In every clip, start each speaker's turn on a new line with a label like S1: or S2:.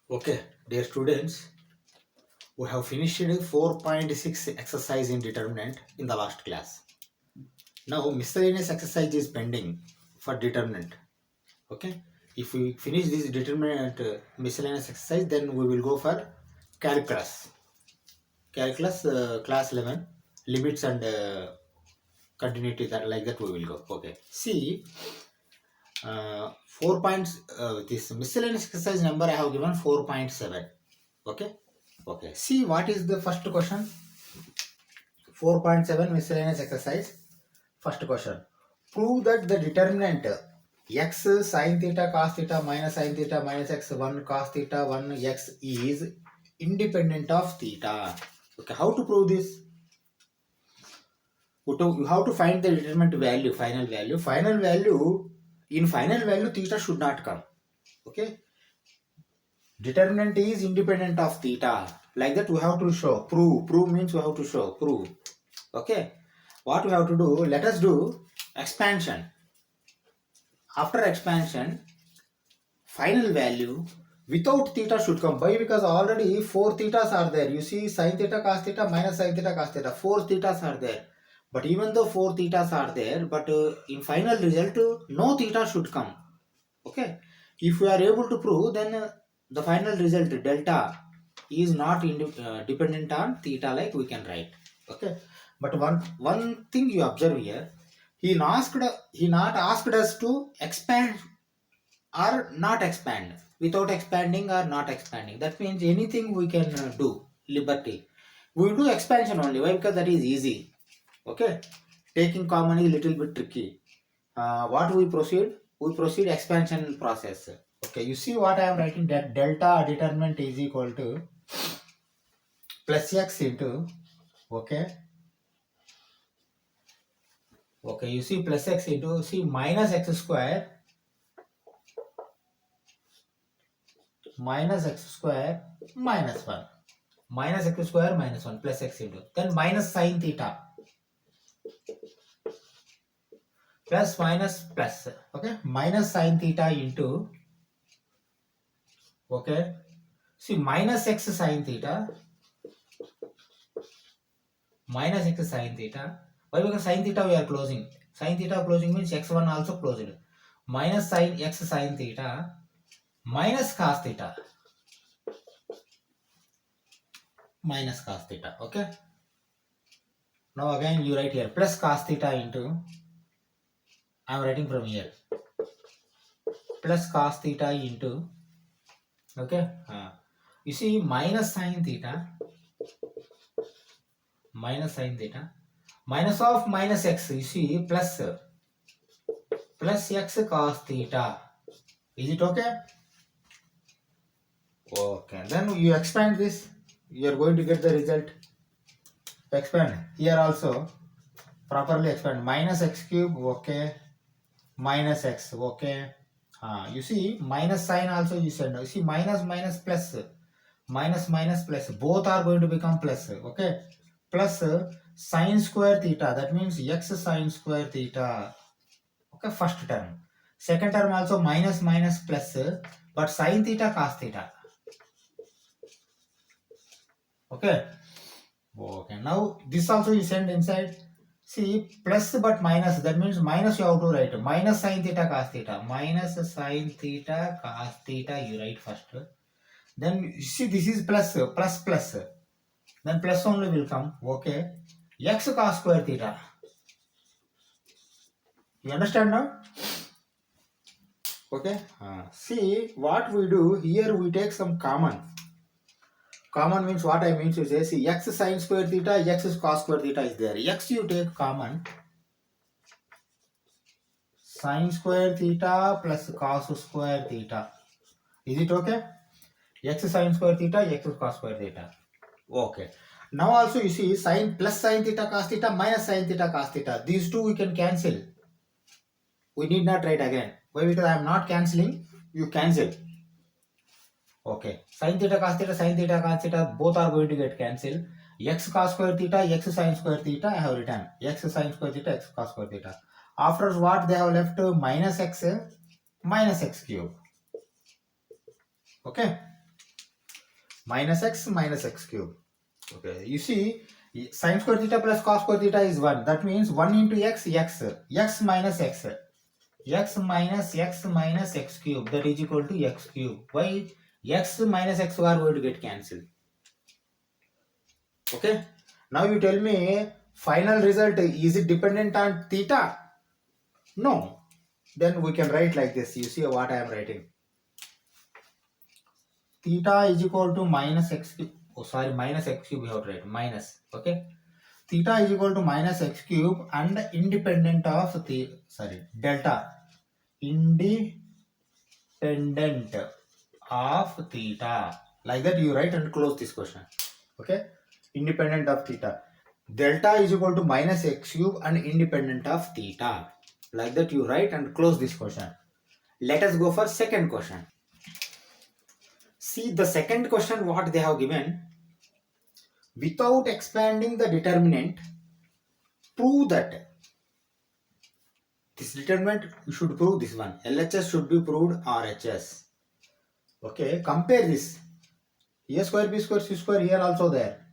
S1: Okay, dear students, we have finished 4.6 exercise in determinant in the last class. Now miscellaneous exercise is pending for determinant. Okay, if we finish this determinant miscellaneous exercise, then we will go for calculus. Calculus class 11 limits and continuity, that like that we will go. Okay, see 4 points. This miscellaneous exercise number I have given 4.7. Okay. Okay. See what is the first question? 4.7 miscellaneous exercise. First question. Prove that the determinant x sine theta cos theta minus sine theta minus x 1 cos theta 1 x is independent of theta. Okay. How to prove this? You have to find the determinant value, final value. In final value, theta should not come. Okay. Determinant is independent of theta. Like that we have to show. Prove means we have to show. Prove. Okay. What we have to do? Let us do expansion. After expansion, final value without theta should come. Why? Because already 4 thetas are there. You see sin theta cos theta minus sin theta cos theta. 4 thetas are there. But even though 4 thetas are there, but in final result, no theta should come. Okay. If we are able to prove, then the final result delta is not dependent on theta, like we can write. Okay. But one thing you observe here, he not asked us to expand or not expand, without expanding or not expanding. That means anything we can do, liberty. We will do expansion only. Why? Because that is easy. Okay. Taking common is little bit tricky. What we proceed? We proceed expansion process. Okay, you see what I am writing, that delta determinant is equal to plus x into, okay, you see plus x into, see minus x square minus 1 minus x square minus 1 plus x into, then minus sine theta plus minus plus, okay, minus sine theta into, okay, see minus x sine theta minus x sine theta. Why? Because sine theta we are closing. Sine theta closing means x1 also closed. Minus sine x sine theta minus cos theta. Minus cos theta. Okay. Now again you write here plus cos theta into, I am writing from here, plus cos theta into, okay. You see minus sine theta minus of minus x, you see plus x cos theta. Is it okay? Okay, then you expand this, you are going to get the result. Expand here also, properly expand. Minus x cube, okay, minus x, okay. You see minus sign also you said. You see minus minus plus, minus minus plus, both are going to become plus, okay. Plus sine square theta, that means x sine square theta, okay, first term. Second term also minus minus plus, but sine theta cos theta, okay. Okay, now this also you send inside. See plus but minus, that means minus you have to write minus sine theta cos theta, minus sine theta cos theta you write first. Then you see this is plus plus plus, then plus only will come, okay. X cos square theta. You understand now? Okay. See what we do here, we take some common. Common means what I mean to say, see x sine square theta, x cos square theta is there. X you take common, sine square theta plus cos square theta. Is it okay? X sine square theta, x cos square theta. Okay. Now also you see sine plus sine theta cos theta minus sine theta cos theta. These two we can cancel. We need not write again. Why? Because I am not cancelling. You cancel. Okay. Sine theta cos theta, both are going to get cancelled. X cos square theta, x sine square theta, I have written. X sine square theta, x cos square theta. After what they have left, minus x cube. Okay. minus x cube. Okay, you see sin square theta plus cos square theta is 1. That means 1 into x minus x minus x cube, that is equal to x cube. Why? X minus x are going to get cancelled. Okay, now you tell me final result, is it dependent on theta? No. Then we can write like this. You see what I am writing? Theta is equal to minus x cube. Oh, sorry, minus x cube we have to write. Minus. Okay. Theta is equal to minus x cube and independent of the delta. Independent of theta. Like that you write and close this question. Okay. Independent of theta. Delta is equal to minus x cube and independent of theta. Like that you write and close this question. Let us go for second question. See the second question what they have given. Without expanding the determinant, prove that this determinant, you should prove this one. LHS should be proved RHS. Okay, compare this. A square, B square, C square here also there.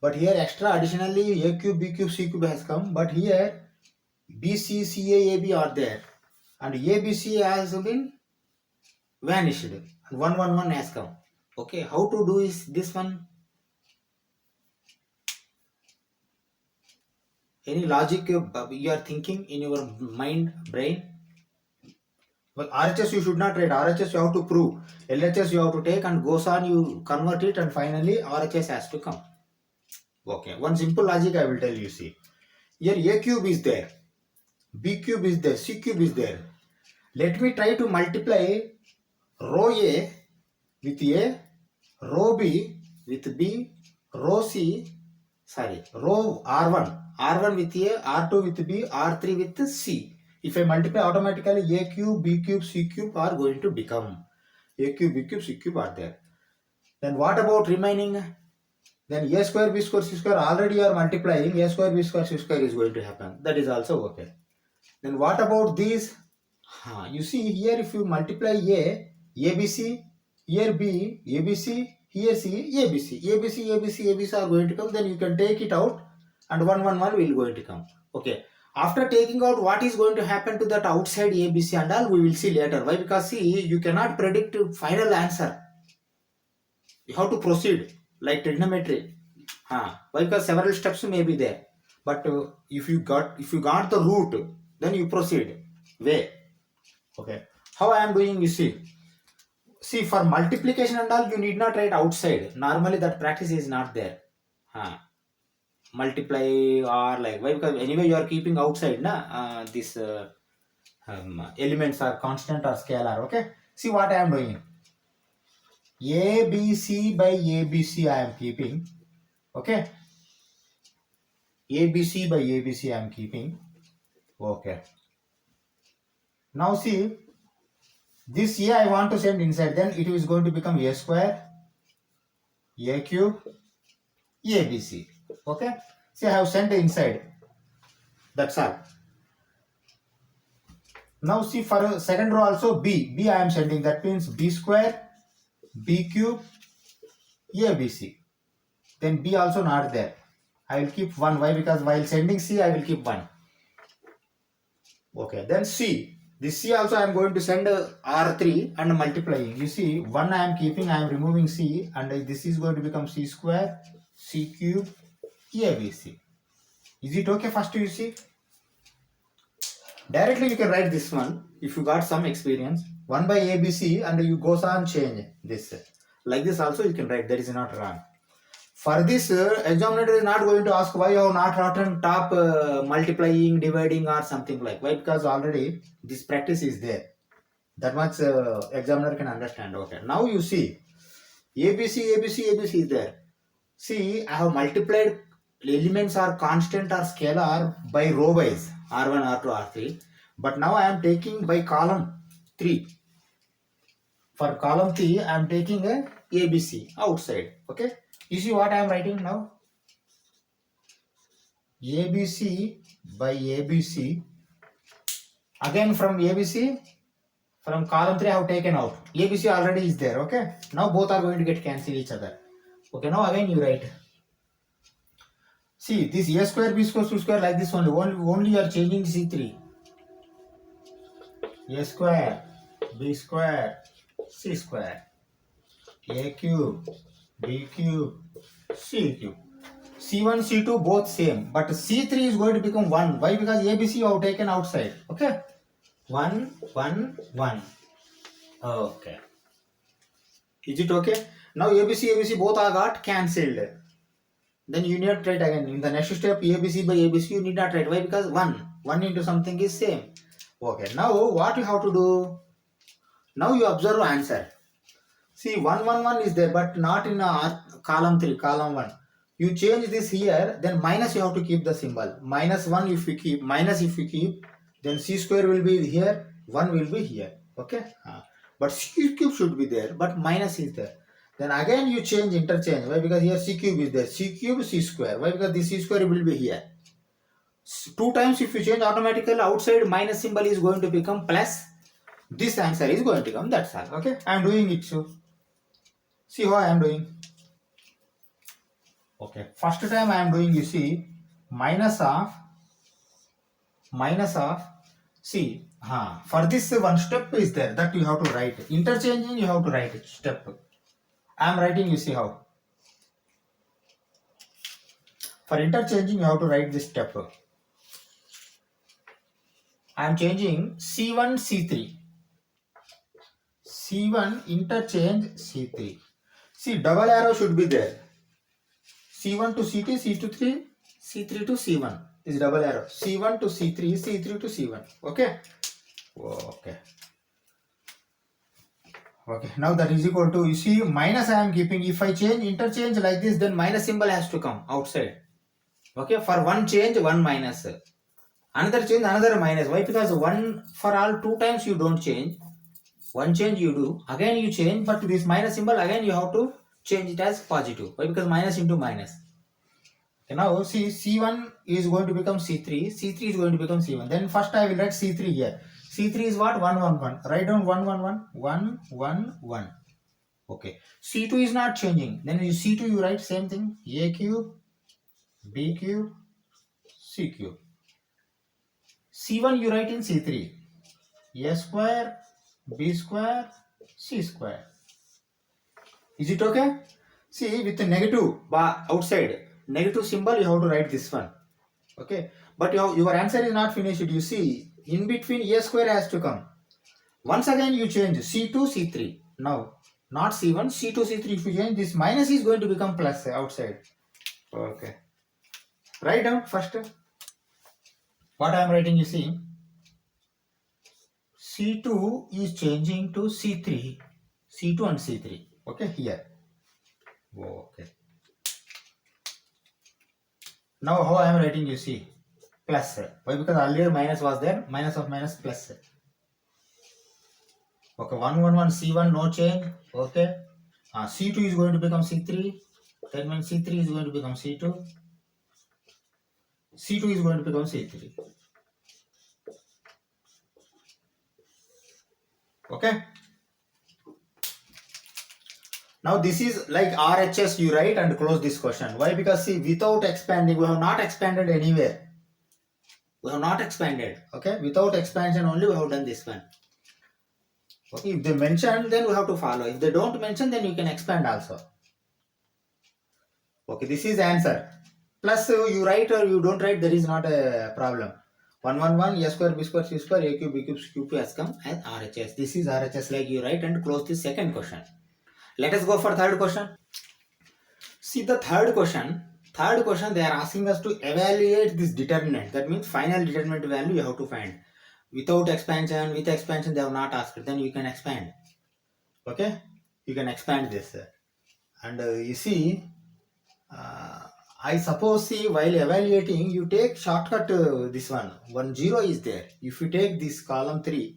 S1: But here extra additionally A cube, B cube, C cube has come. But here B, C, C, A, A, B are there. And A, B, C has been vanished. And 1, 1, 1 has come. Okay, how to do is this one? Any logic you are thinking in your mind, brain? Well, RHS you should not write. RHS you have to prove. LHS you have to take and goes on, you convert it and finally RHS has to come. Okay, one simple logic I will tell you. See, here A cube is there, B cube is there, C cube is there. Let me try to multiply row A with A, row B with B, row C, row R1 with A, R2 with B, R3 with C. If I multiply automatically A cube, B cube, C cube are going to become. A cube, B cube, C cube are there. Then what about remaining? Then A square, B square, C square already you are multiplying. A square, B square, C square is going to happen. That is also okay. Then what about these? You see here if you multiply A, ABC, here B, ABC, here C, ABC, ABC, ABC, ABC are going to come. Then you can take it out and 1, 1, 1 will going to come. Okay. After taking out, what is going to happen to that outside ABC and all, we will see later. Why? Because see, you cannot predict final answer. You have to proceed like trigonometry. Why? Because several steps may be there. But if you got the root, then you proceed. Way. Okay. How I am doing, you see. See, for multiplication and all, you need not write outside. Normally that practice is not there. Multiply or like, why? Because anyway you are keeping outside this elements are constant or scalar. Okay, see what I am doing. ABC by ABC I am keeping. Okay, ABC by ABC I am keeping. Okay, now see this A I want to send inside, then it is going to become A square, A cube, ABC. Okay, see I have sent inside. That's all. Now see for second row also B I am sending, that means B square, B cube, ABC. Then B also not there. I will keep 1. Why? Because while sending C I will keep 1. Okay, then C. This C also I am going to send R3 and multiplying. You see 1 I am keeping, I am removing C and this is going to become C square, C cube, ABC. Is it okay? First you see. Directly you can write this one if you got some experience. 1 by ABC and you goes on change this. Like this also you can write, that is not wrong. For this, examiner is not going to ask why you have not written top multiplying, dividing or something like. Why? Because already this practice is there. That much examiner can understand. Okay. Now you see ABC, ABC, ABC is there. See, I have multiplied elements are constant or scalar by row wise, R1, R2, R3. But now I am taking by column 3. For column 3, I am taking a ABC outside. Okay. You see what I am writing now? ABC by ABC. Again from ABC, from column 3 I have taken out. ABC already is there. Okay. Now both are going to get cancel each other. Okay, now again you write. See, this a square, b square, c square like this only you are changing c3. A square, b square, c square, a cube, b cube, c cube. C1, C2 both same, but C3 is going to become 1. Why? Because ABC you have taken outside. Okay? 1, 1, 1. Okay. Is it okay? Now ABC both are got cancelled. Then you need to write again. In the next step, ABC by ABC you need not write. Why? Because 1 into something is same. Okay. Now what you have to do? Now you observe answer. See, 1, 1, 1 is there, but not in column 3, column 1. You change this here, then minus you have to keep the symbol. Minus 1 if you keep, minus if you keep, then c square will be here, 1 will be here. Okay? But c cube should be there, but minus is there. Then again you change, interchange. Why? Because here c cube is there. C cube, c square. Why? Because this c square will be here. 2 times if you change, automatically outside minus symbol is going to become plus. This answer is going to come. That's all. Okay? I am doing it so. See how I am doing. Okay, first time I am doing, you see, minus of, see, for this one step is there that you have to write. Interchanging you have to write step. I am writing, you see how. For interchanging you have to write this step. I am changing C1, C3. C1 interchange C3. See, double arrow should be there. C1 to C2, C2 to 3, C3 to C1 is double arrow. C1 to C3, C3 to C1. Okay? Okay. Okay. Now that is equal to, you see, minus I am keeping. If I change, interchange like this, then minus symbol has to come outside. Okay? For one change, one minus. Another change, another minus. Why? Because one for all 2 times you don't change. One change you do. Again you change, but this minus symbol, again you have to change it as positive. Why? Because minus into minus. Okay, now see, C1 is going to become C3, C3 is going to become C1. Then first I will write C3 here. C3 is what? 1, 1, 1. Write down 1, 1, 1, 1, 1, 1. Okay. C2 is not changing. Then you C2 you write same thing. A cube, B cube, C cube. C1 you write in C3. A square, B square, C square. Is it okay? See, with the negative bar outside, negative symbol, you have to write this one. Okay? But your answer is not finished. You see, in between a square has to come. Once again you change C2, C3. Now, not C1, C2, C3. If you change, this minus is going to become plus outside. Okay. Write down first. What I am writing, you see, C2 is changing to C3. C2 and C3. Okay, here. Okay. Now how I am writing, you see, plus. Why? Because earlier minus was there. Minus of minus plus. Okay, 1, 1, 1, C1, no change. Okay. C2 is going to become C3. That means C3 is going to become C2. C2 is going to become C3. Okay. Now this is like RHS you write and close this question. Why? Because see, without expanding, we have not expanded anywhere. We have not expanded. Okay. Without expansion only we have done this one. Okay. If they mention, then we have to follow. If they don't mention, then you can expand also. Okay. This is answer. Plus you write or you don't write, there is not a problem. 1, 1, 1, a square, b square, c square, a cube, b cube, c cube has come as RHS. This is RHS, like you write and close this second question. Let us go for third question. See the third question. Third question, they are asking us to evaluate this determinant. That means final determinant value you have to find. Without expansion, with expansion they have not asked. Then you can expand. Okay? You can expand this. And you see, I suppose, see, while evaluating, you take shortcut this one. 1, 0 is there. If you take this column 3,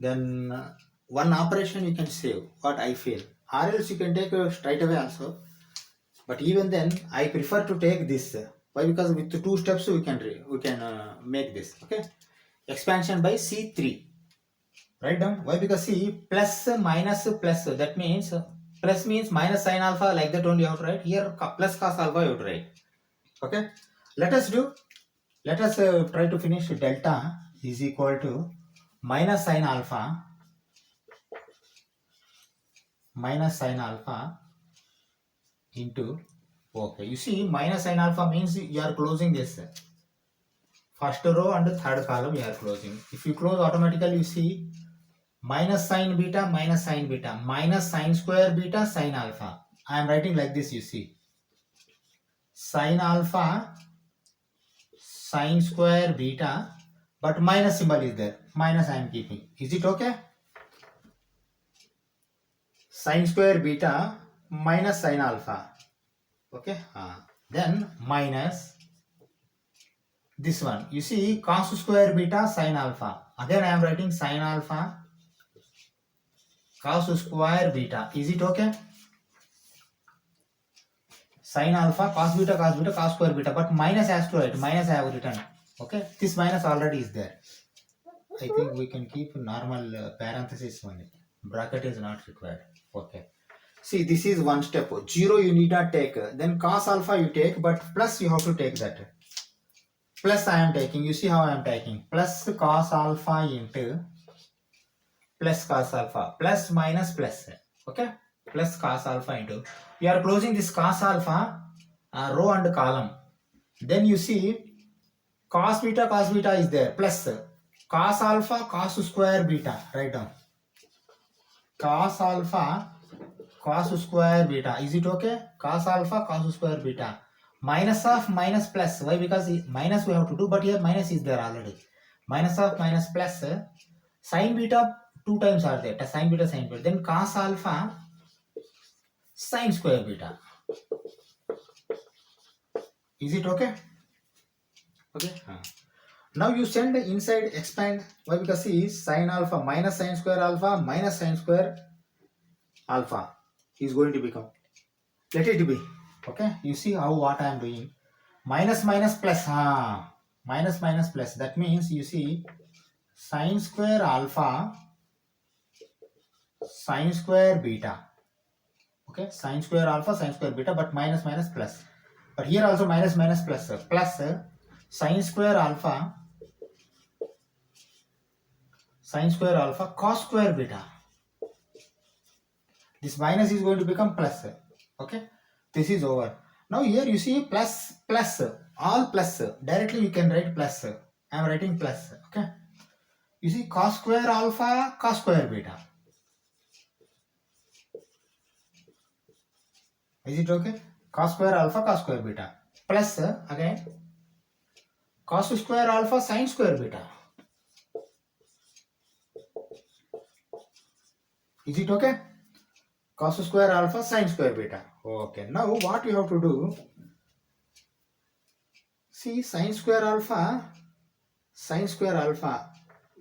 S1: then one operation you can save, what I feel. Or else you can take straight away also. But even then, I prefer to take this. Why? Because with 2 steps we can make this. Okay? Expansion by C3. Write down. Why? Because C plus minus plus. That means Plus means minus sine alpha, like that only you have to write. Here plus cos alpha you have to write. Okay. Let us try to finish. Delta is equal to minus sine alpha into, okay, you see minus sine alpha means you are closing this first row and third column you are closing. If you close automatically, you see minus sine beta minus sine square beta sine alpha. I am writing like this, you see sine alpha sine square beta, but minus symbol is there, minus I am keeping. Is it okay? Sine square beta minus sine alpha. Okay. Then minus this one. You see cos square beta sine alpha. Again I am writing sine alpha cos square beta. Is it okay? Sine alpha cos beta cos square beta, but minus has to write. Minus I have written. Okay. This minus already is there. I think we can keep normal parenthesis only. Bracket is not required. Okay. See, this is one step. 0 you need not take. Then cos alpha you take, but plus you have to take that. Plus I am taking. You see how I am taking. Plus cos alpha into plus cos alpha. Plus minus plus. Okay. Plus cos alpha into. You are closing this cos alpha row and column. Then you see cos beta is there. Plus cos alpha cos square beta. Write down. Cos alpha cos square beta. Is it okay? Cos alpha cos square beta. Minus of minus plus. Why? Because minus we have to do, but here minus is there already. Minus of minus plus. Sin beta 2 times are there. Sin beta. Then cos alpha sin square beta. Is it okay? Okay. Now you send inside expand. Why? Because see sin alpha minus sin square alpha minus sin square alpha is going to become. Let it be. Okay. You see how what I am doing. Minus plus. Minus plus. That means you see sin square alpha sin square beta. Okay. Sin square alpha sin square beta, but minus plus. But here also minus plus. Plus sin square alpha cos square beta. This minus is going to become plus. Okay. This is over. Now here you see plus all plus. Directly you can write plus. I am writing plus. Okay. You see cos square alpha cos square beta. Is it okay? Cos square alpha cos square beta. Plus again cos square alpha sin square beta. Is it okay? Cos square alpha sin square beta. Okay. Now what you have to do? See sin square alpha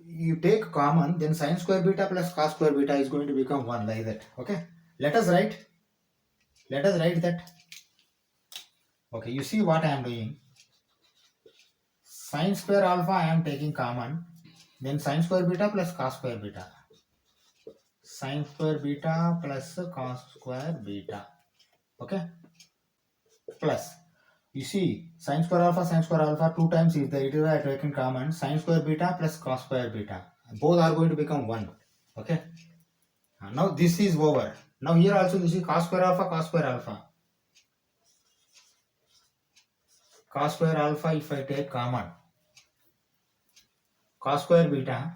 S1: you take common, then sin square beta plus cos square beta is going to become 1, like that. Okay. Let us write that. Okay. You see what I am doing. Sin square alpha I am taking common, then sin square beta plus cos square beta. Sin square beta plus cos square beta. Okay. Plus you see sin square alpha 2 times is there. It is I taken common. Sin square beta plus cos square beta. Both are going to become 1. Okay. Now this is over. Now here also you see cos square alpha cos square alpha if I take common, cos square beta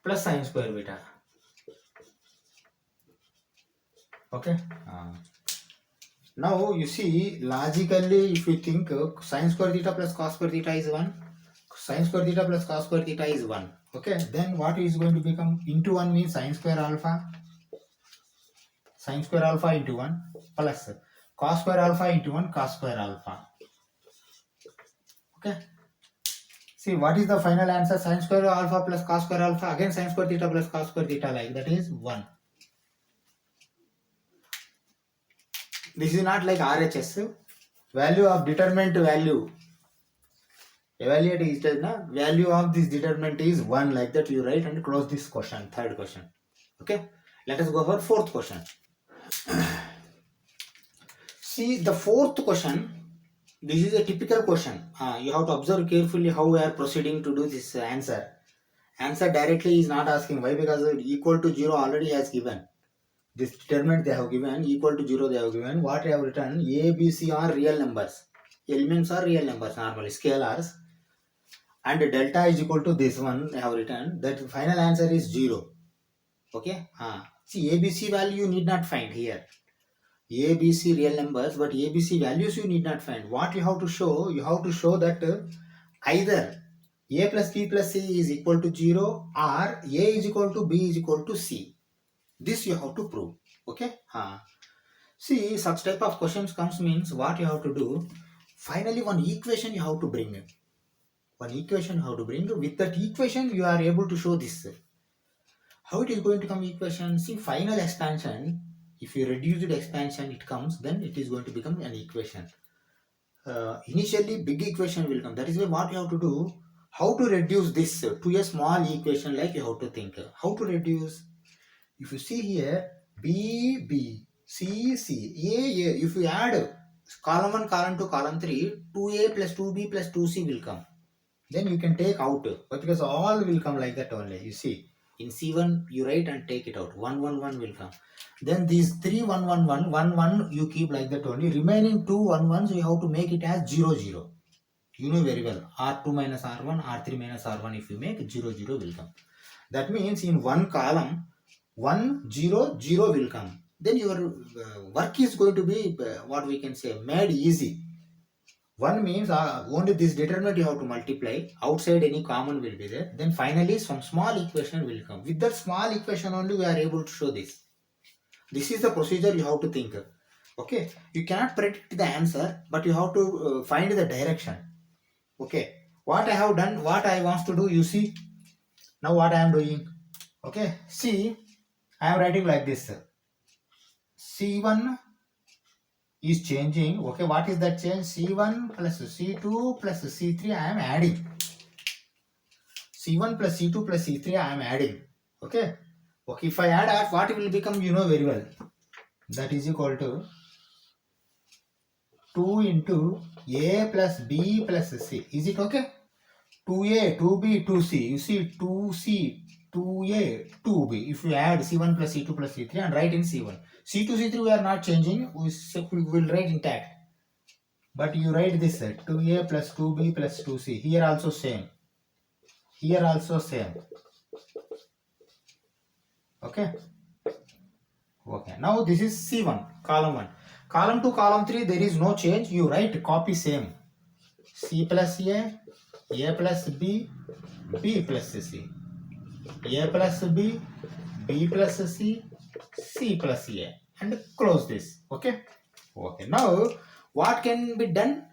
S1: plus sin square beta. Okay. Now you see logically, if you think sin square theta plus cos square theta is 1, sin square theta plus cos square theta is 1. Okay. Then what is going to become? Into 1 means sin square alpha into 1 plus cos square alpha into 1 cos square alpha. Okay. See what is the final answer? Sin square alpha plus cos square alpha, again sin square theta plus cos square theta, like that is 1. This is not like RHS. Value of determinant value. Evaluate is the value of this determinant is 1, like that you write and close this question, third question. Okay. Let us go for fourth question. See the fourth question. This is a typical question. You have to observe carefully how we are proceeding to do this answer. Answer directly is not asking why, because equal to 0 already has given. This determinant they have given, equal to 0 they have given. What I have written, A, B, C are real numbers. Elements are real numbers, normally scalars. And delta is equal to this one I have written. That final answer is 0. Okay. See, ABC value you need not find here. ABC real numbers, but ABC values you need not find. What you have to show? You have to show that either A plus B plus C is equal to 0 or A is equal to B is equal to C. This you have to prove. Okay. See, such type of questions comes means what you have to do. Finally, one equation you have to bring in. One equation you have to bring. With that equation, you are able to show this. How it is going to come equation? See, final expansion. If you reduce the expansion, it comes. Then it is going to become an equation. Initially, big equation will come. That is why what you have to do. How to reduce this to a small equation? Like you have to think. How to reduce? If you see here, B, B, C, C, A. If you add column 1, column 2, column 3, 2A plus 2B plus 2C will come. Then you can take out, but because all will come like that only. You see, in C1 you write and take it out. 1, 1, 1 will come. Then these 3, 1, 1, 1, 1, 1 you keep like that only. Remaining 2, 1, 1s you have to make it as 0, 0. You know very well. R2 minus R1, R3 minus R1. If you make 0, 0 will come. That means in one column, 1, 0, 0 will come. Then your work is going to be what we can say made easy. 1 means only this determinant you have to multiply. Outside any common will be there. Then finally some small equation will come. With that small equation only we are able to show this. This is the procedure you have to think. Okay. You cannot predict the answer, but you have to find the direction. Okay. What I have done, what I want to do, you see. Now what I am doing. Okay. See, I am writing like this. C1 is changing. Okay, what is that change? C1 plus C2 plus C3 I am adding. C1 plus C2 plus C3 I am adding. Okay. Okay, if I add what will become, you know very well. That is equal to 2 into A plus B plus C. Is it okay? 2A, 2B, 2C. You see 2C, 2A, 2B. If you add C1 plus C2 plus C3 and write in C1. C2, C3 we are not changing. We will write intact. But you write this 2A plus 2B plus 2C. Here also same. Here also same. Okay. Okay. Now this is C1, column 1. Column 2, column 3, there is no change. You write copy same. C plus A plus B, B plus C. A plus B, B plus C, C plus A. And close this. Okay. Okay. Now, what can be done?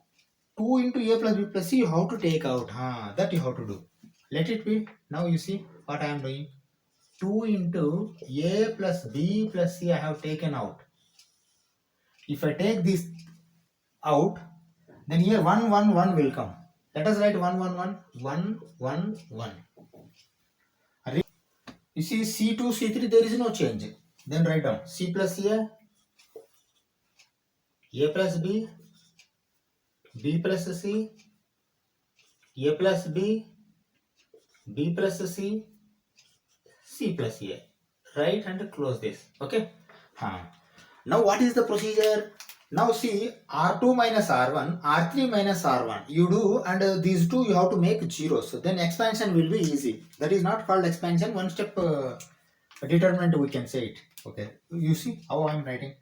S1: 2 into A plus B plus C, you have to take out. That you have to do. Let it be. Now you see what I am doing. 2 into A plus B plus C I have taken out. If I take this out, then here 1, 1, 1 will come. Let us write 1, 1, 1, 1, 1, 1. You see C2, C3, there is no change. Then write down C plus A plus B, B plus C, A plus B, B plus C, C plus A. Right, and close this. Okay. Now what is the procedure? Now see R2 minus R1, R3 minus R1. You do, and these two you have to make zeros. So then expansion will be easy. That is not called expansion. One step determinant we can say it. Okay. You see how I am writing.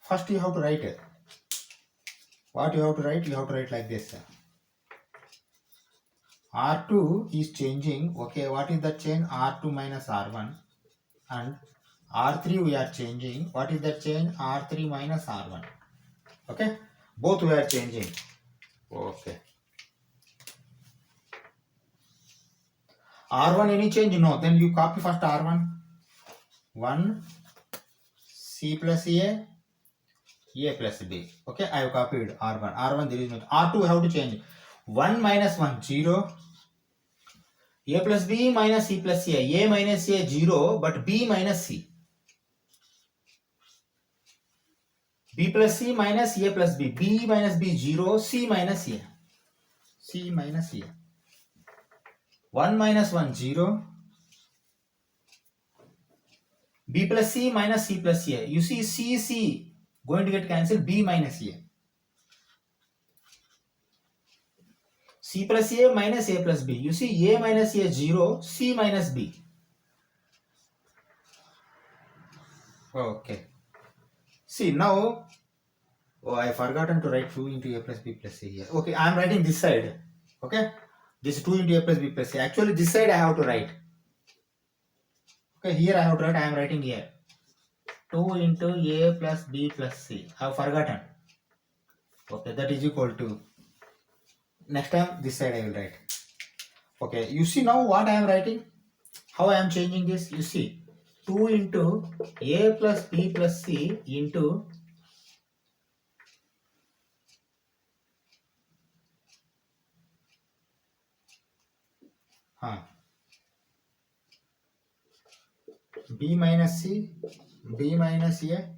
S1: First you have to write it. What you have to write? You have to write like this. R2 is changing. Okay, what is that change? R2 minus R1. And R3 we are changing. What is that change? R3 minus R1. Okay, both we are changing. Okay. R1 any change? No. Then you copy first R1. 1 C plus A plus B. Okay, I have copied R1. R1 there is no. R2 have to change. 1 minus 1 0. A plus B minus C plus A. A minus A 0, but B minus C. B plus C minus A plus B. B minus B 0, C minus A. C minus A. 1 minus 1 0. B plus C minus C plus A. You see C going to get cancelled. B minus A. C plus A minus A plus B. You see A minus A 0, C minus B. Okay. See now, I forgotten to write 2 into A plus B plus C here. Okay, I am writing this side. Okay, this 2 into A plus B plus C. Actually, this side I have to write. Okay, here I have to write. I am writing here 2 into A plus B plus C. I have forgotten. Okay, that is equal to. Next time this side I will write. Okay, you see now what I am writing? How I am changing this? You see, 2 into A plus B plus C into B minus C, B minus A,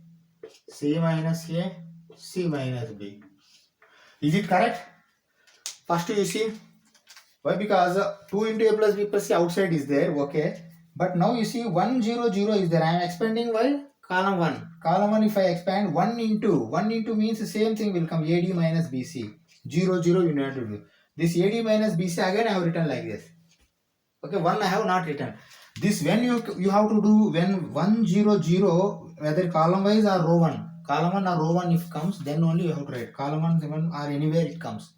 S1: C minus A, C minus B. Is it correct? First you see, why? Because 2 into A plus B plus C outside is there, okay. But now you see 1 0 0 is there. I am expanding by column 1. Column 1 if I expand 1 into means the same thing will come AD minus BC. 0 0 you need to do. This AD minus BC again I have written like this. Okay, 1 I have not written. This when you have to do when 1 0 0 whether column wise or row 1. Column 1 or row 1 if comes then only you have to write. Column 1, 7 or anywhere it comes.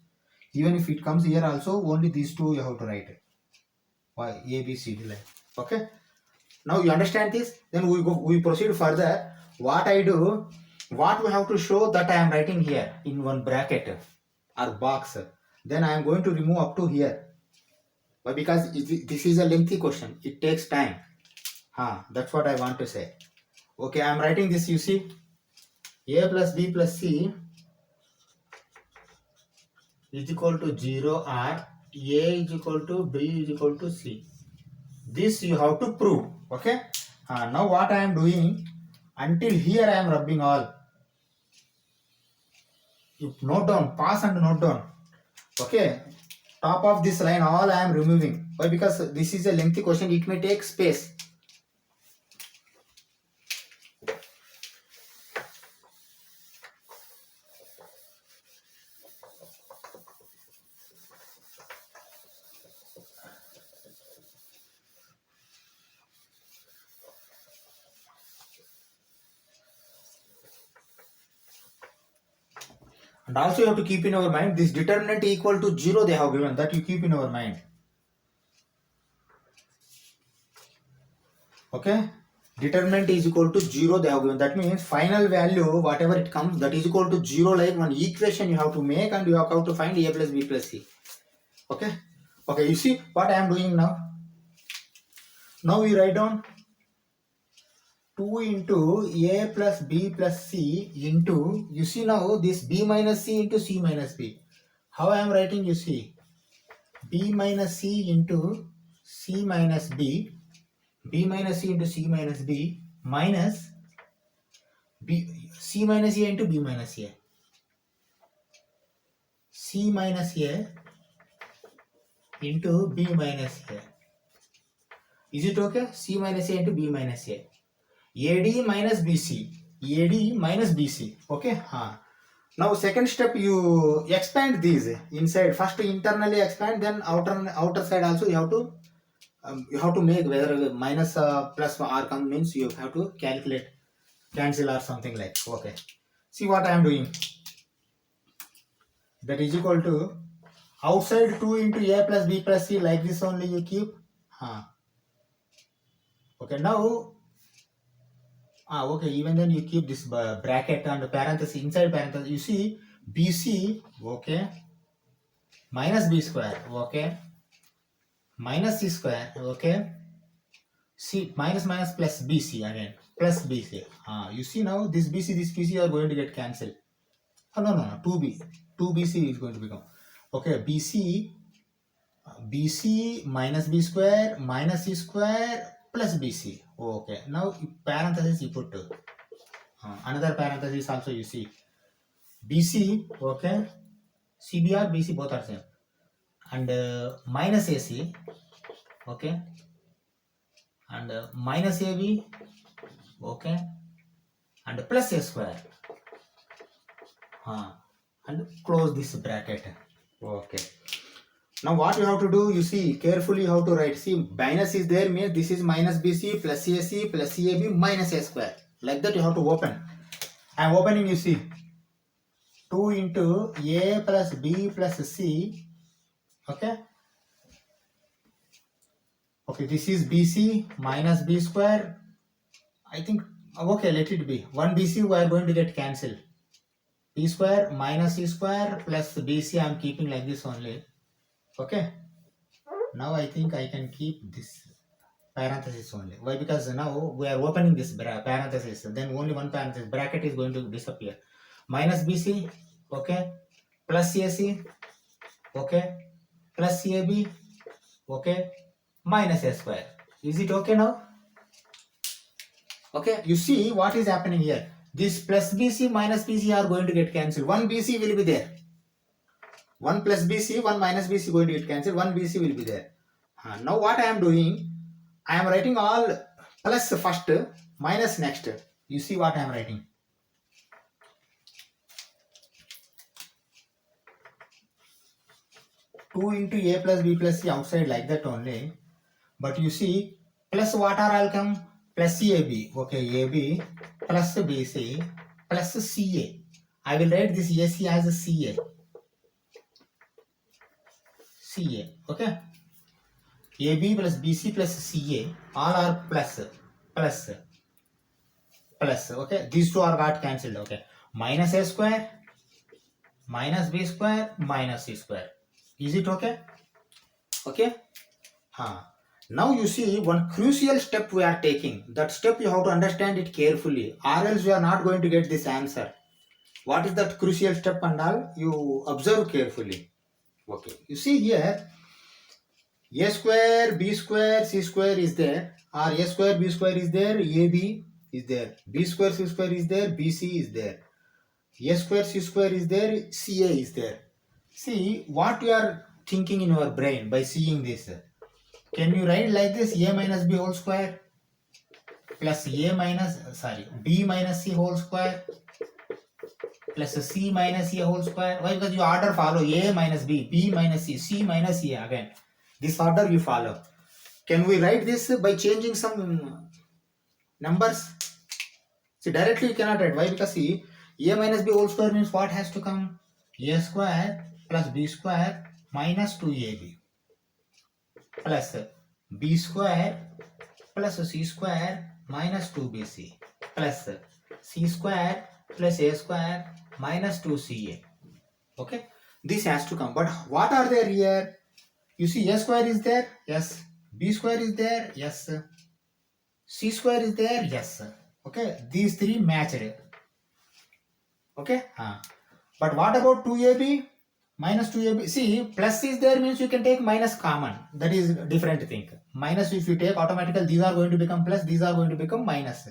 S1: Even if it comes here also only these two you have to write. Why? A, B, C, D line. Okay. Now you understand this? Then we proceed further. What I do, what we have to show that I am writing here in one bracket or box. Then I am going to remove up to here. Why? Because this is a lengthy question. It takes time. That's what I want to say. Okay, I am writing this. You see, A plus B plus C is equal to 0 or A is equal to B is equal to C. This you have to prove. Okay. Now what I am doing, until here I am rubbing all. You note down, pass and note down. Okay. Top of this line all I am removing. Why? Because this is a lengthy question. It may take space. And also you have to keep in our mind this determinant equal to 0 they have given, that you keep in our mind. Okay, determinant is equal to 0 they have given. That means final value whatever it comes that is equal to 0, like one equation you have to make and you have to find A plus B plus C. Okay, you see what I am doing now. Now we write down 2 into A plus B plus C into, you see now this B minus C into C minus B. How I am writing, you see, B minus C into C minus B, B minus C into C minus B minus B, C minus A into B minus A, C minus A into B minus A. Is it okay? C minus A into B minus A. AD minus BC. AD minus BC. Okay? Now second step, you expand these inside. First internally expand, then outer side also you have to make whether minus plus or come means you have to calculate, cancel or something like. Okay. See what I am doing. That is equal to outside 2 into A plus B plus C, like this only you keep. Okay, now okay, even then you keep this bracket and parenthesis, inside parenthesis you see BC, okay, minus B square, okay, minus C square, okay, C minus plus BC again, plus BC. You see now this BC are going to get cancelled. No, 2BC is going to become, okay, BC BC minus B square minus C square plus BC. Okay. Now parenthesis you put another parenthesis also you see BC. Okay. CBR BC both are same and minus AC. Okay. And minus AB. Okay. And plus A square. And close this bracket. Okay. Now what you have to do, you see carefully how to write. See, minus is there means this is minus BC plus AC plus CAB minus A square. Like that you have to open. I am opening, you see. 2 into A plus B plus C. Okay. Okay, this is BC minus B square. I think, okay, let it be. 1 BC we are going to get cancelled. B square minus C square plus BC I am keeping like this only. Okay. Now I think I can keep this parenthesis only. Why? Because now we are opening this parenthesis. Then only one parenthesis bracket is going to disappear. Minus BC. Okay. Plus CAC. Okay. Plus CAB. Okay. Minus A square. Is it okay now? Okay. You see what is happening here. This plus BC minus BC are going to get cancelled. 1 BC will be there. 1 plus BC, 1 minus BC going to get cancelled. 1 BC will be there. Now what I am doing, I am writing all plus first, minus next. You see what I am writing. Two into A plus B plus C outside like that only. But you see, plus what are all come? Plus CAB. Okay, AB plus BC plus CA. I will write this AC as a CA. CA. Okay. AB plus BC plus CA. All are plus. Okay. These two are got cancelled. Okay. Minus A square. Minus B square. Minus C square. Is it okay? Okay. Now you see one crucial step we are taking. That step you have to understand it carefully, or else you are not going to get this answer. What is that crucial step and all? You observe carefully. Okay. You see here, A square, B square, C square is there, or A square, B square is there, AB is there, B square, C square is there, BC is there, A square, C square is there, CA is there. See what you are thinking in your brain by seeing this. Can you write like this? A minus B whole square plus B minus C whole square plus C minus A whole square. Why? Because you order follow A minus B, B minus C, C minus A again. This order you follow. Can we write this by changing some numbers? See, directly you cannot write. Why? Because see, A minus B whole square means what has to come? A square plus B square minus 2AB plus B square plus C square minus 2BC plus C square plus A square minus 2CA. Okay, this has to come. But what are there here? You see, A square is there, yes. B square is there, yes. C square is there, yes. Okay, these three matched. Okay, but what about 2AB? Minus 2AB. See, plus is there means you can take minus common. That is different thing. Minus if you take automatically, these are going to become plus, these are going to become minus.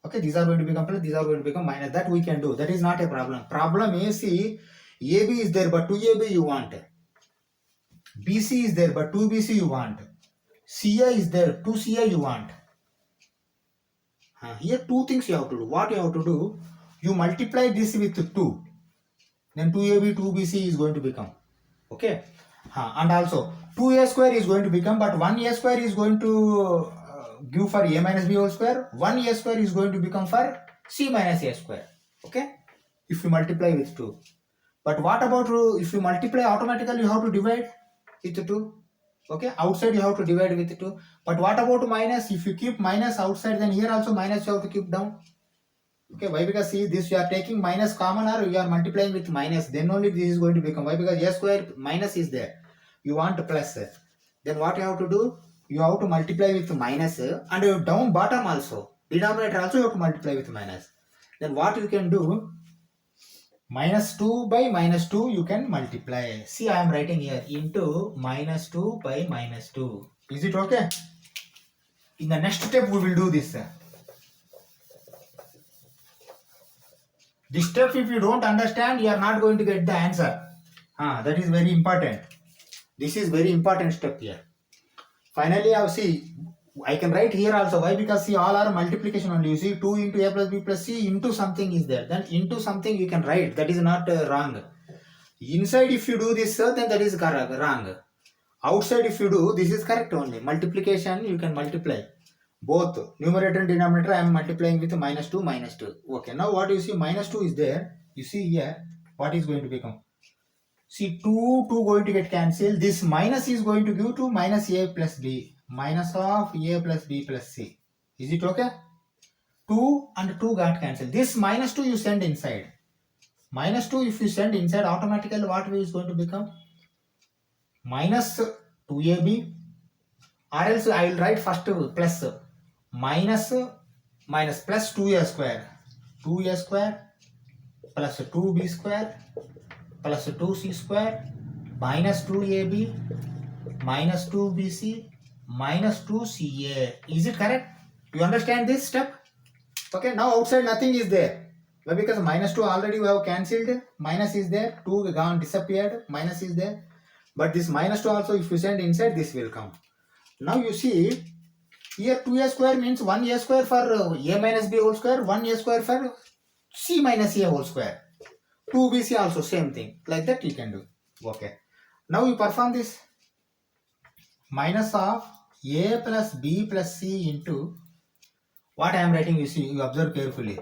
S1: Okay, these are going to become plus, these are going to become minus. That we can do. That is not a problem. Problem is, see, AB is there, but 2AB you want. BC is there, but 2BC you want. CA is there, 2CA you want. Here two things you have to do. What you have to do? You multiply this with 2. Then 2AB, 2BC is going to become. Okay. And also 2A square is going to become, but 1A square is going to give for A minus B whole square. 1A square is going to become for C minus A square. Okay. If you multiply with 2. But what about if you multiply automatically, you have to divide with 2. Okay. Outside you have to divide with 2. But what about minus? If you keep minus outside, then here also minus you have to keep down. Okay, why? Because see, this you are taking minus common or you are multiplying with minus, then only this is going to become. Why? Because A square minus is there. You want plus. Then what you have to do? You have to multiply with minus and down bottom also. Denominator also you have to multiply with minus. Then what you can do? Minus 2 by minus 2 you can multiply. See, I am writing here into minus 2 by minus 2. Is it okay? In the next step we will do this. This step if you don't understand, you are not going to get the answer. That is very important. This is very important step here. Finally, I can write here also. Why? Because see, all are multiplication only. You see, 2 into a plus b plus c into something is there. Then into something you can write. That is not wrong. Inside if you do this, then that is wrong. Outside if you do, this is correct only. Multiplication, you can multiply. Both numerator and denominator, I am multiplying with minus 2, minus 2. Okay, now what you see, minus 2 is there. You see here, what is going to become? See, 2 going to get cancelled. This minus is going to give to minus a plus b. Minus of a plus b plus c. Is it okay? 2 and 2 got cancelled. This minus 2 you send inside. Minus 2 if you send inside, automatically what is going to become? Minus 2ab, or else I will write first plus minus plus 2a square. 2a square plus 2b square plus 2c square minus 2ab minus 2bc minus 2ca. Is it correct? You understand this step? Okay, now outside nothing is there. Why? Because minus 2 already we have cancelled. Minus is there. 2 gone disappeared. Minus is there. But this minus 2 also if you send inside, this will come. Now you see, here 2a square means 1a square for a minus b whole square, 1a square for c minus a whole square. 2bc also same thing. Like that you can do. Okay. Now you perform this. Minus of a plus b plus c into what I am writing, you see, you observe carefully.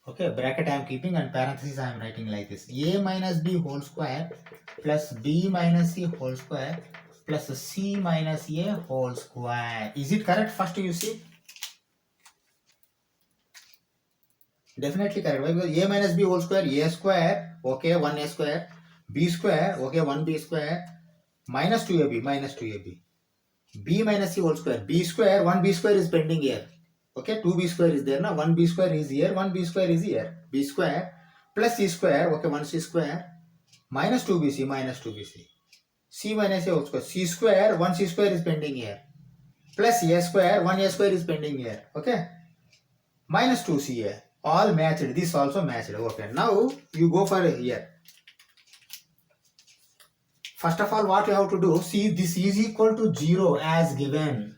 S1: Okay, bracket I am keeping and parenthesis I am writing like this. A minus b whole square plus b minus c whole square plus c minus a whole square. Is it correct? First you see. Definitely correct. Why? Because a minus b whole square, a square, okay, 1a square, b square, okay, 1b square, minus 2ab, minus 2ab. B minus c whole square, b square, 1b square is pending here. Okay, 2b square is there now, 1b square is here, 1b square is here. B square plus c square, okay, 1c square, minus 2bc, minus 2bc. C minus a whole square, c square, 1c square is pending here. Plus a square, 1a square is pending here. Okay, minus 2ca. All matched, this also matched. Okay, now you go for here. First of all, what you have to do, see this is equal to 0 as given.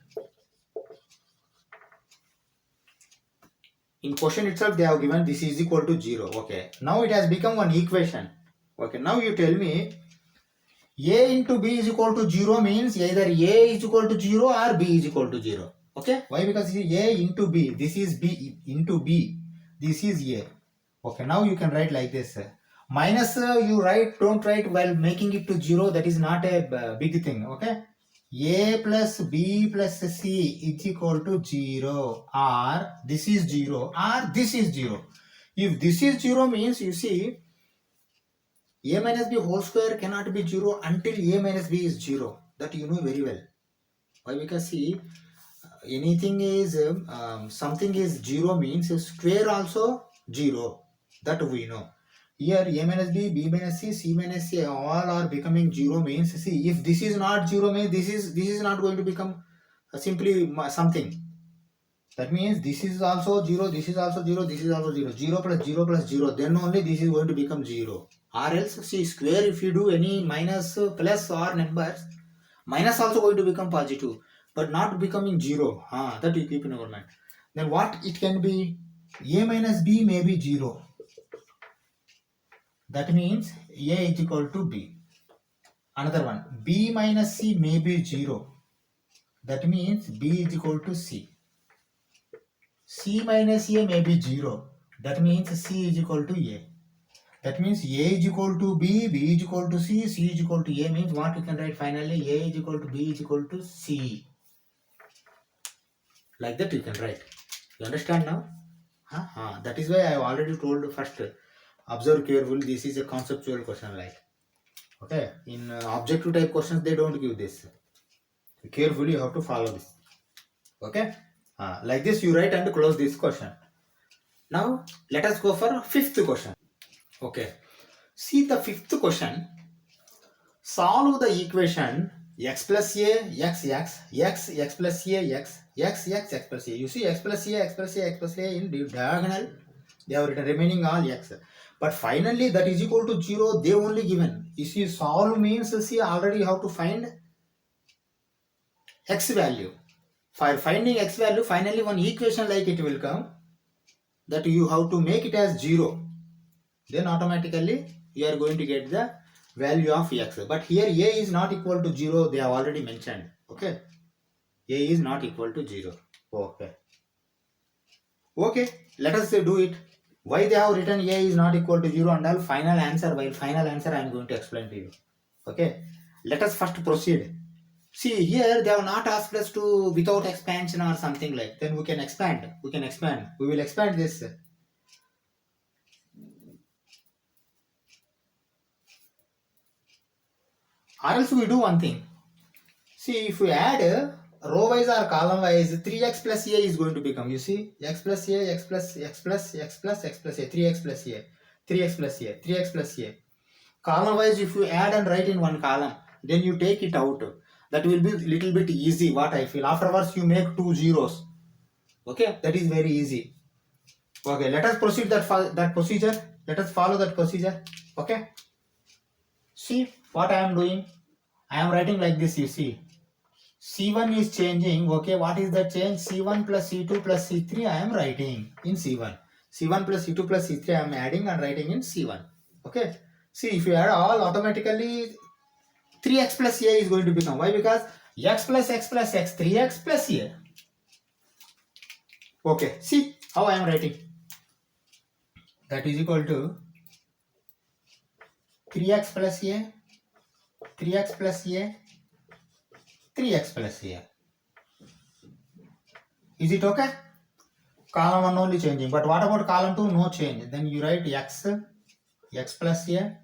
S1: In question itself, they have given this is equal to 0. Okay, now it has become one equation. Okay, now you tell me a into b is equal to 0 means either a is equal to 0 or b is equal to 0. Okay, why? Because a into b, this is b into b, this is a. Okay, now you can write like this. Minus you don't write while making it to 0, that is not a big thing. Okay, a plus b plus c is equal to 0, or this is 0 or this is 0. If this is 0 means, you see, a minus b whole square cannot be 0 until a minus b is 0. That you know very well. Why? Because see, anything is something is 0 means square also 0. That we know. Here a minus b, b minus c, c minus a all are becoming 0 means, see, if this is not 0 means this is not going to become simply something. That means this is also 0, this is also 0, this is also 0. 0 plus 0 plus 0, then only this is going to become 0. Or else, see, square, if you do any minus, plus or numbers, minus also going to become positive, but not becoming 0. That you keep in your mind. Then what it can be? A minus b may be 0. That means a is equal to b. Another one, b minus c may be 0. That means b is equal to c. C minus a may be 0. That means c is equal to a. That means a is equal to b, b is equal to c, c is equal to a, means what you can write finally? A is equal to b is equal to c. Like that you can write. You understand now? That is why I have already told first. Observe carefully, this is a conceptual question, like. Okay, in objective type questions, they don't give this. Carefully, you have to follow this. Okay, like this you write and close this question. Now let us go for fifth question. Okay. See the fifth question. Solve the equation x plus a x x x x plus a x x x x plus a. You see x plus a x plus a x plus a in diagonal. They have written remaining all x. But finally that is equal to 0. They only given. You see solve means see already you have to find x value. For finding x value, finally one equation like it will come that you have to make it as 0. Then automatically you are going to get the value of x. But here a is not equal to 0. They have already mentioned. Okay. A is not equal to 0. Okay. Okay. Let us do it. Why they have written a is not equal to 0 and all final answer. While final answer I am going to explain to you. Okay. Let us first proceed. See here they have not asked us to without expansion or something like. Then we can expand. We can expand. We will expand this. Or else we do one thing. See, if we add row wise or column wise, 3x plus a is going to become, you see, x plus a, x plus, x plus, x plus, x plus a, 3x plus a, 3x plus a, 3x plus a. Column wise, if you add and write in one column, then you take it out. That will be little bit easy, what I feel. Afterwards, you make 2 zeros. Okay, that is very easy. Okay, let us proceed that procedure. Let us follow that procedure. Okay. See what I am doing. I am writing like this, you see. C1 is changing. Okay, what is the change? C1 plus C2 plus C3 I am writing in C1. C1 plus C2 plus C3 I am adding and writing in C1. Okay. See, if you add all, automatically 3x plus a is going to become. Why? Because x plus x plus x, 3x plus a. Okay. See how I am writing. That is equal to 3x plus a, 3x plus a, 3x plus a. Is it okay? Column 1 only changing. But what about column 2? No change. Then you write x, x plus a,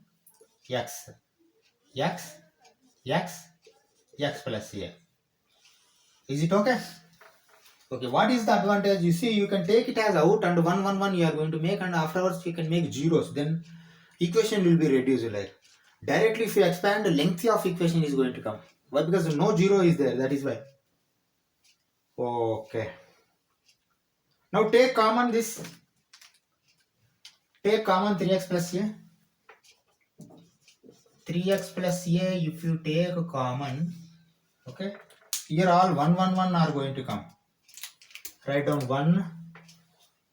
S1: x, x, x, x plus a. Is it okay? Okay, what is the advantage? You see, you can take it as out and 1, 1, 1 you are going to make, and afterwards you can make zeros. Then equation will be reduced. Like directly if you expand, the length of equation is going to come. Why? Because no zero is there. That is why. Okay. Now take common this. Take common 3x plus a. 3x plus a, if you take common, okay, here all 1, 1, 1 are going to come. Write down 1,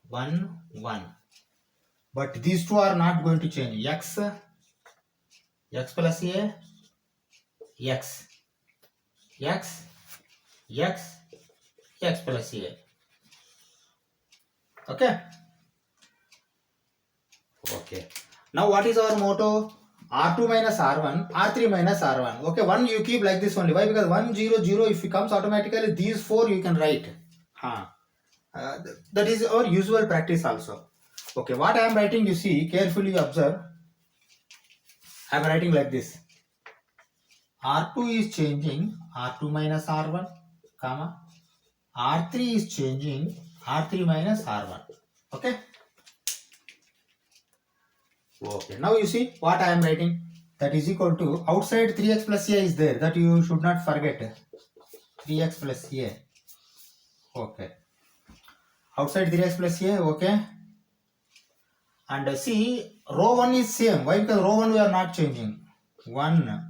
S1: 1, 1. But these two are not going to change. X, x plus a, x, x, x, x plus a. Okay. Okay. Now what is our motto? R2 minus R1, R3 minus R1. Okay, 1 you keep like this only. Why? Because 1, 0, 0, if it comes automatically, these 4 you can write. That is our usual practice also. Okay, what I am writing, you see, carefully observe. I am writing like this. R2 is changing, R2 minus R1, comma. R3 is changing, R3 minus R1. Okay. Okay, now you see what I am writing. That is equal to, outside 3x plus a is there. That you should not forget. 3x plus a. Okay. Outside 3x plus a, okay. And see, row 1 is same. Why? Because row 1 we are not changing. 1,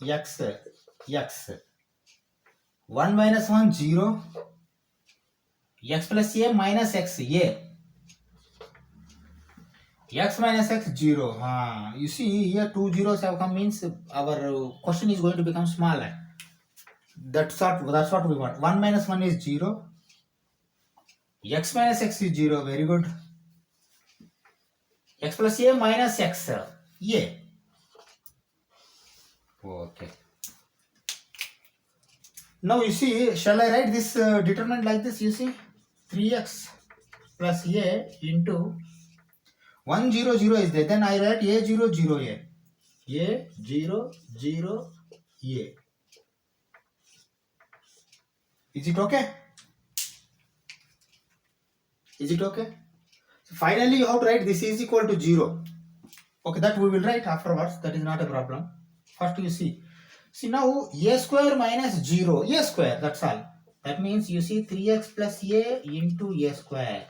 S1: x, x. 1 minus 1, 0. X plus a minus x, a. X minus x, 0. You see, here 2 zeros have come, means our question is going to become smaller. That's what we want. 1 minus 1 is 0. X minus x is 0. Very good. X plus a minus x, a. Okay. Now you see, shall I write this determinant like this? You see, 3x plus a into 1, 0, 0 is there. Then I write a 0, 0, a. A 0, 0, a. Is it okay? Is it okay? Finally, you have to write this is equal to 0. Okay, that we will write afterwards. That is not a problem. First you see. See now a square minus 0. A square, that's all. That means you see 3x plus a into a square.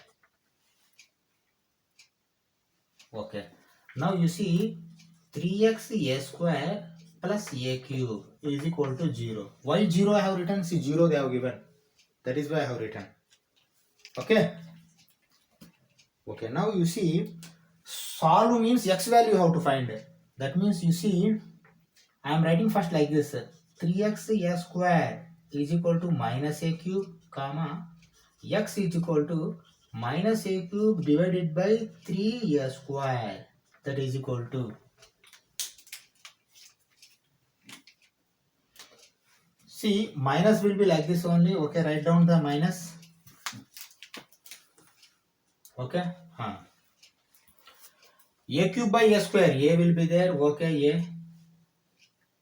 S1: Okay. Now you see 3x a square plus a cube is equal to 0. Why 0 I have written? See 0 they have given. That is why I have written. Okay. Okay. Now you see solve means x value you have to find. That means you see I am writing first like this. 3x a square is equal to minus a cube comma x is equal to minus a cube divided by 3a square. That is equal to, see minus will be like this only. Okay, write down the minus. Okay, a cube by a square, a will be there. Okay, a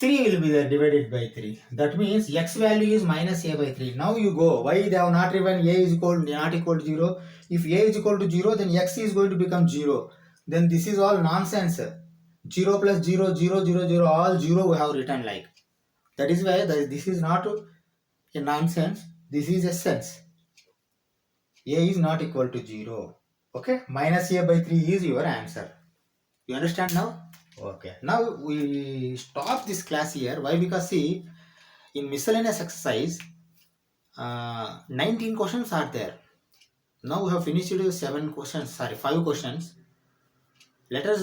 S1: 3 will be there divided by 3. That means x value is minus a by 3. Now you go. Why they have not written a is equal not equal to 0? If a is equal to 0, then x is going to become 0. Then this is all nonsense. 0 plus 0, 0, 0, 0, all 0 we have written like. That is why this is not a nonsense. This is a sense. A is not equal to 0. Okay. Minus a by 3 is your answer. You understand now? Okay. Now we stop this class here. Why? Because see, in miscellaneous exercise, 19 questions are there. Now we have finished 5 questions. Let us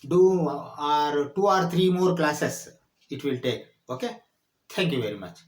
S1: do our 2 or 3 more classes. It will take. Okay. Thank you very much.